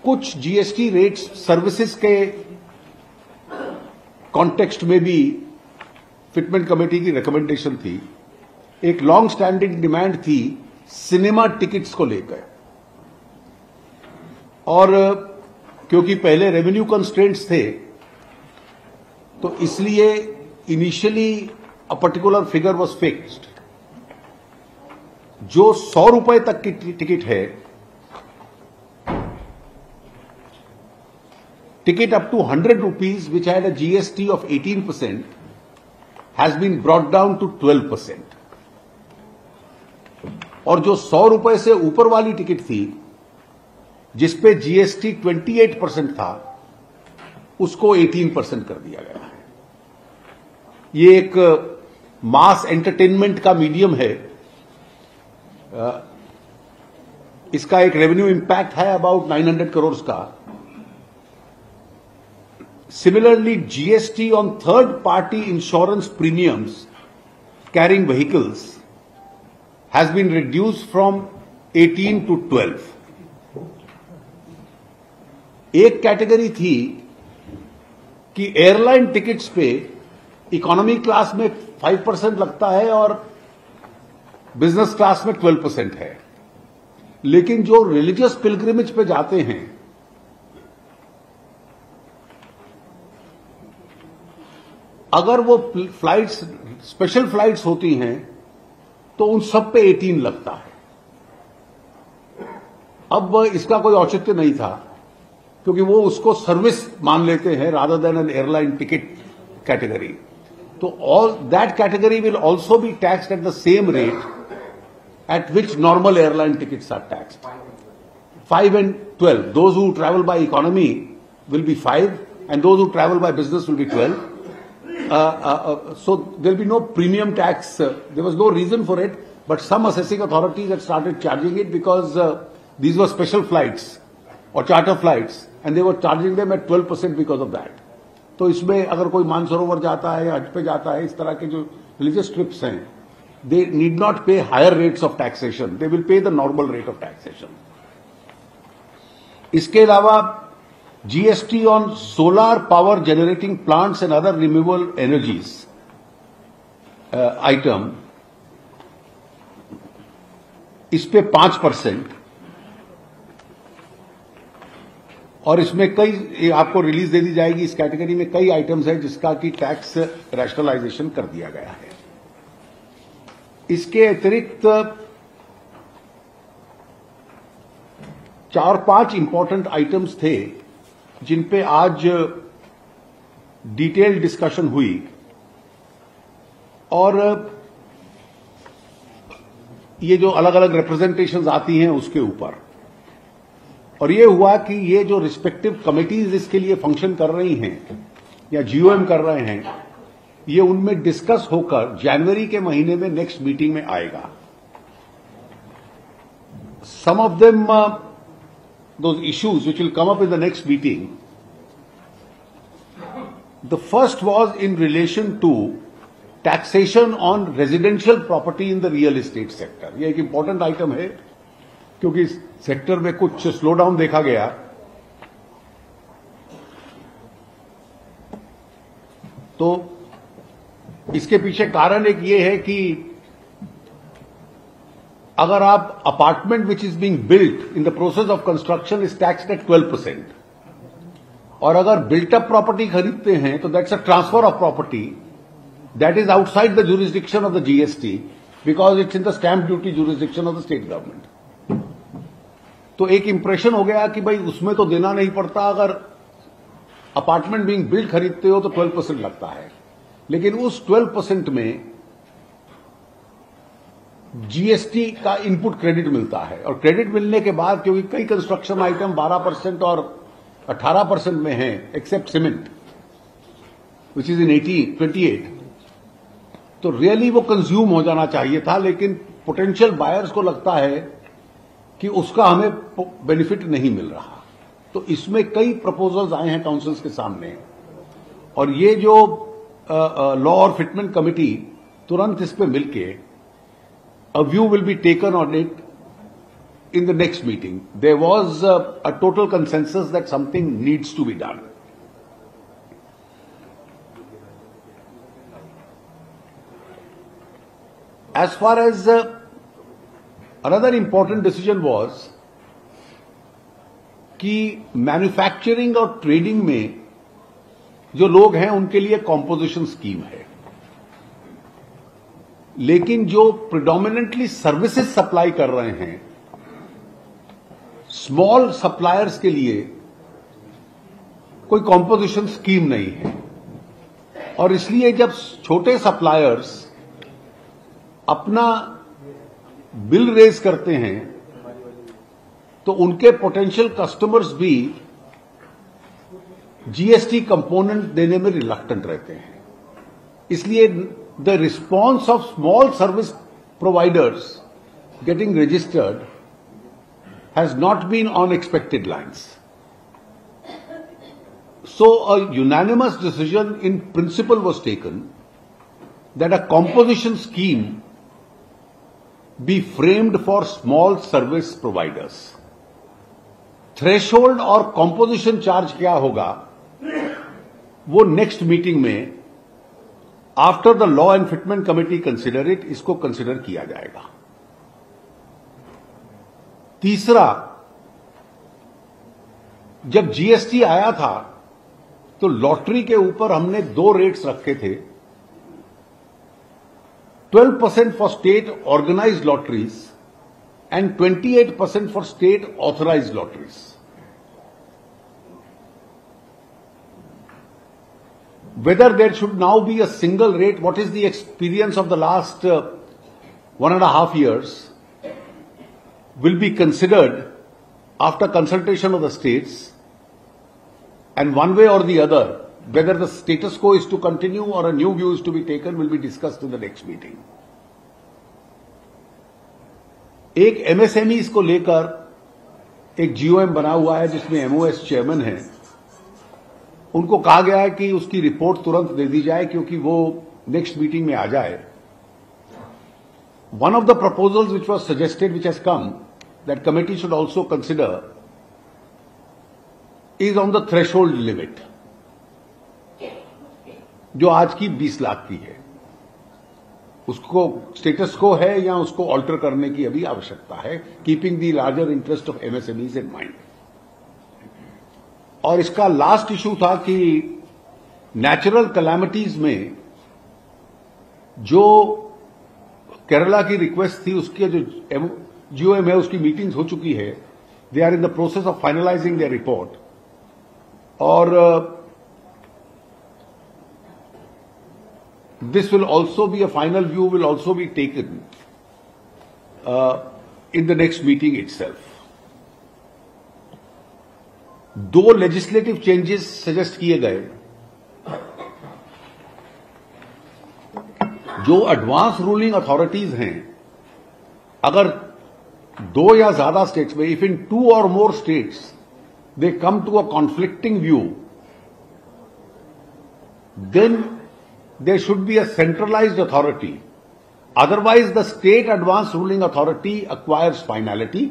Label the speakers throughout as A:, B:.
A: कुछ GST rates services के context में भी फिटमेंट कमेटी की रिकमेंडेशन थी। एक लॉन्ग स्टैंडिंग डिमांड थी सिनेमा टिकट्स को लेकर, और क्योंकि पहले रेवेन्यू कंस्ट्रेंट्स थे तो इसलिए initially a particular figure was fixed. जो 100 रुपए तक की टिकट है, ticket up to 100 rupees, which had a GST of 18%, has been brought down to 12%. और जो 100 रुपए से ऊपर वाली टिकट थी, जिसपे GST 28% था, उसको 18% कर दिया गया है। ये एक मास एंटरटेनमेंट का मीडियम है। इसका एक रेवेन्यू इंपैक्ट है अबाउट 900 करोड़ का। Similarly, GST on third-party insurance premiums carrying vehicles has been reduced from 18 to 12. एक कैटेगरी थी कि एयरलाइन टिकट्स पे इकोनॉमी क्लास में 5% लगता है और बिजनेस क्लास में 12% है, लेकिन जो रिलीजियस पिलग्रिमेज पे जाते हैं अगर वो फ्लाइट्स स्पेशल फ्लाइट्स होती हैं तो उन सब पे 18 लगता है। अब इसका कोई औचित्य नहीं था क्योंकि वो उसको सर्विस मान लेते हैं rather than an airline ticket category. तो all that category will also be taxed at the same rate at which normal airline tickets are taxed, 5 and 12. Those who travel by economy will be 5 and those who travel by business will be 12. So there will be no premium tax. There was no reason for it, but some assessing authorities had started charging it because these were special flights or charter flights, and they were charging them at 12% because of that. तो इसमें अगर कोई मानसरोवर जाता है, हज पे जाता है, इस तरह के जो रिलीजियस ट्रिप्स हैं, they need not pay higher rates of taxation. They will pay the normal rate of taxation. इसके अलावा GST on solar power generating plants and other renewable energies item, इस पे 5%, और इसमें कई आपको रिलीज दे दी जाएगी। इस कैटेगरी में कई आइटम्स हैं जिसका कि टैक्स रैशनलाइजेशन कर दिया गया है। इसके अतिरिक्त 4-5 इंपॉर्टेंट आइटम्स थे जिन पे आज डिटेल डिस्कशन हुई, और ये जो अलग अलग रिप्रेजेंटेशंस आती हैं उसके ऊपर, और ये हुआ कि ये जो रिस्पेक्टिव कमिटीज इसके लिए फंक्शन कर रही हैं या जीओएम कर रहे हैं, ये उनमें डिस्कस होकर जनवरी के महीने में नेक्स्ट मीटिंग में आएगा। Some of them those issues which will come up in the next meeting. The first was in relation to taxation on residential property in the real estate sector. ये एक important item है क्योंकि इस sector में कुछ slow down देखा गया। तो इसके पीछे कारण एक ये है कि अगर आप apartment which is being built in the process of construction is taxed eight 12%, और अगर बिल्ट अप प्रॉपर्टी खरीदते हैं तो that's a transfer of property that is outside the jurisdiction of the GST because it's in the stamp duty jurisdiction of the state government. तो एक impression हो गया कि भाई उसमें तो देना नहीं पड़ता, अगर अपार्टमेंट बीइंग बिल्ट खरीदते हो तो 12% लगता है, लेकिन उस 12% में जीएसटी का इनपुट क्रेडिट मिलता है, और क्रेडिट मिलने के बाद क्योंकि कई कंस्ट्रक्शन आइटम 12% और 18% में हैं, except cement which is in 28, तो रियली वो कंज्यूम हो जाना चाहिए था, लेकिन पोटेंशियल बायर्स को लगता है कि उसका हमें बेनिफिट नहीं मिल रहा। तो इसमें कई प्रपोजल्स आए हैं काउंसिल्स के सामने, और ये जो लॉ और फिटमेंट कमेटी तुरंत इस पे मिलके a view will be taken on it in the next meeting. There was a total consensus that something needs to be done. As far as another important decision was कि manufacturing और trading में जो लोग हैं उनके लिए composition scheme है, लेकिन जो प्रिडोमिनेंटली सर्विसेज सप्लाई कर रहे हैं स्मॉल सप्लायर्स के लिए कोई कॉम्पोजिशन स्कीम नहीं है। और इसलिए जब छोटे सप्लायर्स अपना बिल रेज करते हैं तो उनके पोटेंशियल कस्टमर्स भी जीएसटी कंपोनेंट देने में रिलक्टेंट रहते हैं। इसलिए the response of small service providers getting registered has not been on expected lines. So a unanimous decision in principle was taken that a composition scheme be framed for small service providers. Threshold और composition charge क्या होगा वो next meeting में after the law and fitment committee consider it, इसको consider किया जाएगा। तीसरा, जब जीएसटी आया था तो लॉटरी के ऊपर हमने 2 रेट्स रखे थे, 12% for state organised lotteries and 28% for state authorised lotteries. Whether there should now be a single rate, what is the experience of the last 1.5 years will be considered after consultation of the states. And one way or the other, whether the status quo is to continue or a new view is to be taken will be discussed in the next meeting. एक MSMEs को लेकर एक GoM बना हुआ है जिसमें MOS chairman है। उनको कहा गया है कि उसकी रिपोर्ट तुरंत दे दी जाए क्योंकि वो नेक्स्ट मीटिंग में आ जाए। One of the proposals which was suggested, which has come, that committee should also consider is on the threshold limit, जो आज की 20 लाख की है। उसको स्टेटस को है या उसको ऑल्टर करने की अभी आवश्यकता है, keeping the larger interest of MSMEs in mind. और इसका लास्ट इशू था कि नेचुरल कैलामिटीज में जो केरला की रिक्वेस्ट थी उसके जो जीओएम है उसकी मीटिंग्स हो चुकी है। They are in the process of finalising their report और this will also be a final view will also be taken in the next meeting itself. 2 legislative changes suggest किए गए। जो एडवांस रूलिंग अथॉरिटीज हैं, अगर 2 या ज्यादा states में, if in 2 or more states they come to a conflicting view, then there should be a centralized authority. Otherwise, the state advance ruling authority acquires finality.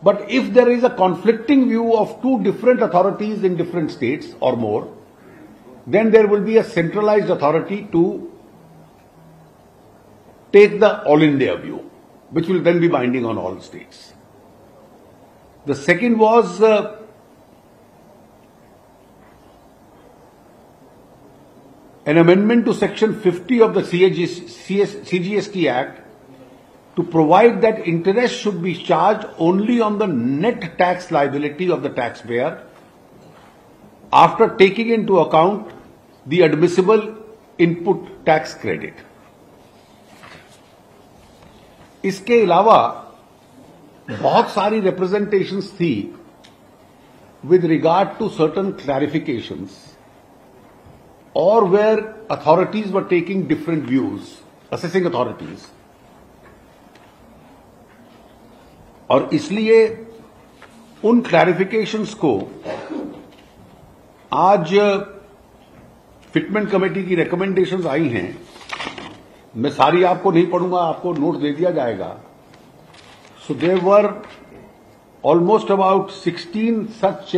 A: But if there is a conflicting view of 2 different authorities in different states or more, then there will be a centralized authority to take the all India view, which will then be binding on all states. The second was an amendment to Section 50 of the CGST Act to provide that interest should be charged only on the net tax liability of the taxpayer after taking into account the admissible input tax credit. इसके अलावा बहुत सारी representations थी with regard to certain clarifications or where authorities were taking different views, assessing authorities. और इसलिए उन clarifications को आज फिटमेंट कमेटी की रिकमेंडेशंस आई हैं, मैं सारी आपको नहीं पढ़ूंगा, आपको नोट दे दिया जाएगा। So there were almost about 16 such